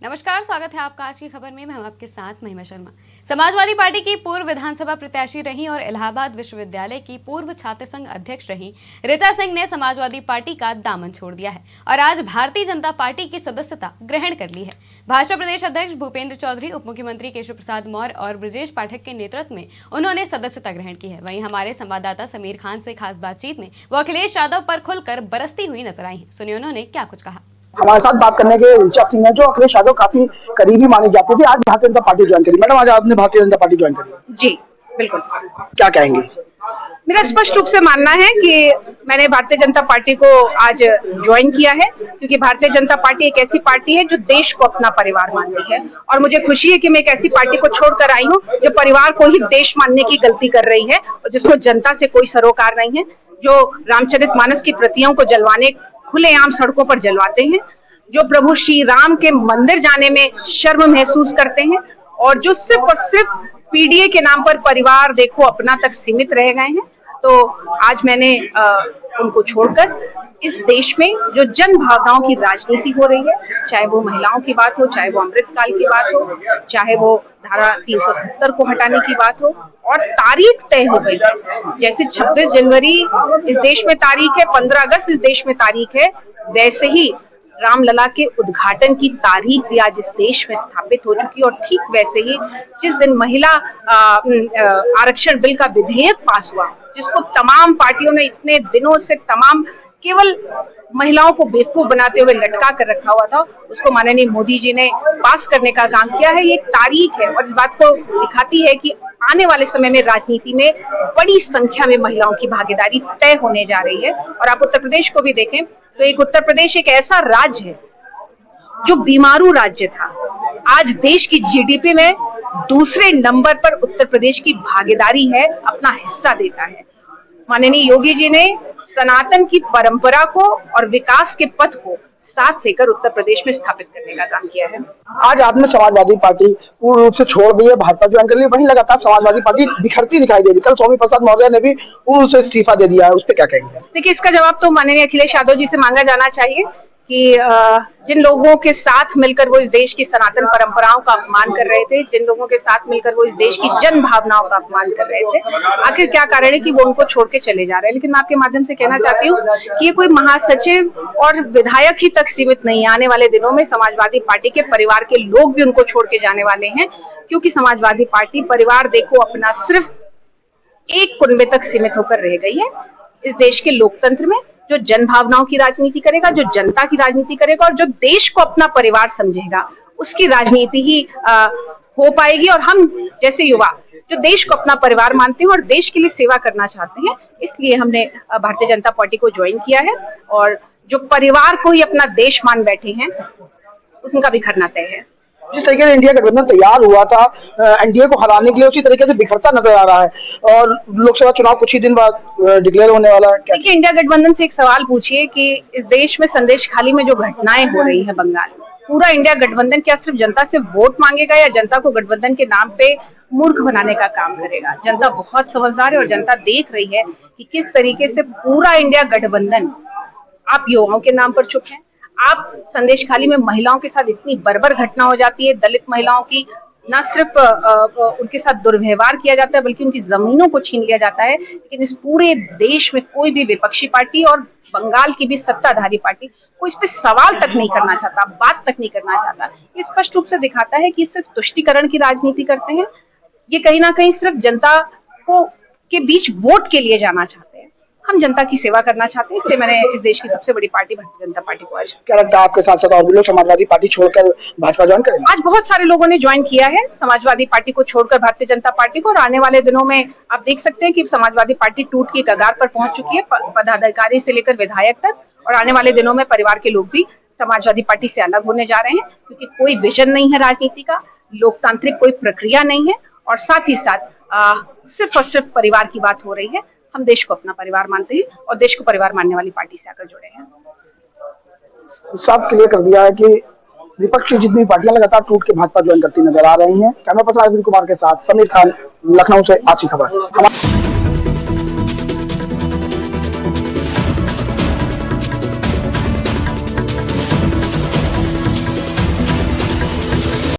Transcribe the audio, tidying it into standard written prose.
नमस्कार, स्वागत है आपका आज की खबर में। मैं हूं आपके साथ महिमा शर्मा। समाजवादी पार्टी की पूर्व विधानसभा प्रत्याशी रही और इलाहाबाद विश्वविद्यालय की पूर्व छात्र संघ अध्यक्ष रही ऋचा सिंह ने समाजवादी पार्टी का दामन छोड़ दिया है और आज भारतीय जनता पार्टी की सदस्यता ग्रहण कर ली है। भाजपा प्रदेश अध्यक्ष भूपेंद्र चौधरी, उप मुख्यमंत्री केशव प्रसाद मौर्य और ब्रजेश पाठक के नेतृत्व में उन्होंने सदस्यता ग्रहण की है। वहीं हमारे संवाददाता समीर खान से खास बातचीत में वो अखिलेश यादव पर खुलकर बरसती हुई नजर आई है। सुनिए उन्होंने क्या कुछ कहा। हमारे साथ बात करने के ऋचा सिंह है जो अखिलेश यादव काफी करीबी मानी जाती थी। आज भारतीय जनता पार्टी ज्वाइन करी। मैडम, आज आपने भारतीय जनता पार्टी ज्वाइन करी? जी बिल्कुल। क्या कहेंगे? मेरा स्पष्ट रूप से मानना है कि मैंने भारतीय जनता पार्टी को आज ज्वाइन किया है क्योंकि भारतीय जनता पार्टी एक ऐसी पार्टी है जो देश को अपना परिवार मानती है और मुझे खुशी है कि मैं एक ऐसी पार्टी को छोड़कर आई हूँ जो परिवार को ही देश मानने की गलती कर रही है और जिसको जनता से कोई सरोकार नहीं है, जो रामचरितमानस की प्रतियों को जलवाने खुलेआम सड़कों पर जलवाते हैं, जो प्रभु श्री राम के मंदिर जाने में शर्म महसूस करते हैं और जो सिर्फ और सिर्फ पीडीए के नाम पर परिवार देखो अपना तक सीमित रह गए हैं। तो आज मैंने उनको छोड़कर इस देश में जो जन भावनाओं की राजनीति हो रही है, चाहे वो महिलाओं की बात हो, चाहे वो अमृतकाल की बात हो, चाहे वो धारा 370 को हटाने की बात हो, और तारीख तय हो गई है। जैसे 26 जनवरी इस देश में तारीख है, 15 अगस्त इस देश में तारीख है, वैसे ही रामलला के उद्घाटन की तारीख भी आज इस देश में स्थापित हो चुकी है। और ठीक वैसे ही जिस दिन महिला आरक्षण बिल का विधेयक पास हुआ, जिसको तमाम पार्टियों ने इतने दिनों से केवल महिलाओं को बेवकूफ बनाते हुए लटका कर रखा हुआ था, उसको माननीय मोदी जी ने पास करने का काम किया है। ये तारीख है और इस बात को दिखाती है कि आने वाले समय में राजनीति में बड़ी संख्या में महिलाओं की भागीदारी तय होने जा रही है। और आप उत्तर प्रदेश को भी देखें तो एक उत्तर प्रदेश एक ऐसा राज्य है जो बीमारू राज्य था, आज देश की जीडीपी में दूसरे नंबर पर उत्तर प्रदेश की भागीदारी है, अपना हिस्सा देता है। माननीय योगी जी ने सनातन की परंपरा को और विकास के पथ को साथ लेकर उत्तर प्रदेश में स्थापित करने का काम किया है। आज आपने समाजवादी पार्टी पूर्ण रूप से छोड़ दी है, भाजपा ज्वाइन कर ली, वहीं लगातार समाजवादी पार्टी बिखरती दिखाई दे रही। कल स्वामी प्रसाद मौर्य ने भी पूर्ण रूप से इस्तीफा दे दिया है, उस पर क्या कहेंगे? देखिए, इसका जवाब तो माननीय अखिलेश यादव जी से मांगा जाना चाहिए कि जिन लोगों के साथ मिलकर वो इस देश की सनातन परंपराओं का अपमान कर रहे थे, जिन लोगों के साथ मिलकर वो इस देश की जन भावनाओं का अपमान कर रहे थे, आखिर क्या कारण है कि वो उनको छोड़ के चले जा रहे हैं। लेकिन मैं आपके माध्यम से कहना चाहती हूँ कि ये कोई महासचिव और विधायक ही तक सीमित नहीं है। आने वाले दिनों में समाजवादी पार्टी के परिवार के लोग भी उनको छोड़ के जाने वाले हैं, क्योंकि समाजवादी पार्टी परिवार देखो अपना सिर्फ एक कुनबे तक सीमित होकर रह गई है। इस देश के लोकतंत्र में जो जन भावनाओं की राजनीति करेगा, जो जनता की राजनीति करेगा और जो देश को अपना परिवार समझेगा, उसकी राजनीति ही हो पाएगी। और हम जैसे युवा जो देश को अपना परिवार मानते हैं और देश के लिए सेवा करना चाहते हैं, इसलिए हमने भारतीय जनता पार्टी को ज्वाइन किया है। और जो परिवार को ही अपना देश मान बैठे हैं, उनका बिखरना तय है। जिस तरीके से इंडिया गठबंधन तैयार हुआ था एनडीए को हराने के लिए, उसी तरीके से बिखरता नजर आ रहा है और लोकसभा चुनाव कुछ ही दिन बाद डिक्लेयर होने वाला है। देखिए, इंडिया गठबंधन से एक सवाल पूछिए कि इस देश में संदेश खाली में जो घटनाएं हो रही है बंगाल में, पूरा इंडिया गठबंधन क्या सिर्फ जनता से वोट मांगेगा या जनता को गठबंधन के नाम पे मूर्ख बनाने का काम करेगा? जनता बहुत समझदार है और जनता देख रही है कि किस तरीके से पूरा इंडिया गठबंधन आप युवाओं के नाम पर चुप है। आप संदेश खाली में महिलाओं के साथ इतनी बर्बर घटना हो जाती है, दलित महिलाओं की न सिर्फ उनके साथ दुर्व्यवहार किया जाता है बल्कि उनकी जमीनों को छीन लिया जाता है। लेकिन इस पूरे देश में कोई भी विपक्षी पार्टी और बंगाल की भी सत्ताधारी पार्टी कोई इस पर सवाल तक नहीं करना चाहता, बात तक नहीं करना चाहता। ये स्पष्ट रूप से दिखाता है कि सिर्फ तुष्टीकरण की राजनीति करते हैं। ये कहीं ना कहीं सिर्फ जनता को के बीच वोट के लिए जाना चाहते हैं। हम जनता की सेवा करना चाहते हैं, इसलिए मैंने इस देश की सबसे बड़ी पार्टी भारतीय जनता पार्टी को आज। क्या लगता है आपके साथ साथ और भी लोग समाजवादी पार्टी छोड़कर भाजपा ज्वाइन करेंगे? आज बहुत सारे लोगों ने ज्वाइन किया है समाजवादी पार्टी को छोड़कर भारतीय जनता पार्टी को, और आने वाले दिनों में आप देख सकते हैं कि समाजवादी पार्टी टूट की कगार पर पहुंच चुकी है, पदाधिकारी से लेकर विधायक तक। और आने वाले दिनों में परिवार के लोग भी समाजवादी पार्टी से अलग होने जा रहे हैं, क्योंकि कोई विजन नहीं है राजनीति का, लोकतांत्रिक कोई प्रक्रिया नहीं है, और साथ ही साथ सिर्फ और सिर्फ परिवार की बात हो रही है। हम देश को अपना परिवार मानते हैं और देश को परिवार मानने वाली पार्टी से आकर जुड़े हैं। साफ क्लियर कर दिया है कि विपक्ष की जितनी पार्टियां लगातार टूट के भाजपा ज्वाइन करती नजर आ रही हैं। कैमरा पर्सन अरविंद कुमार के साथ समीर खान, लखनऊ से आज की खबर।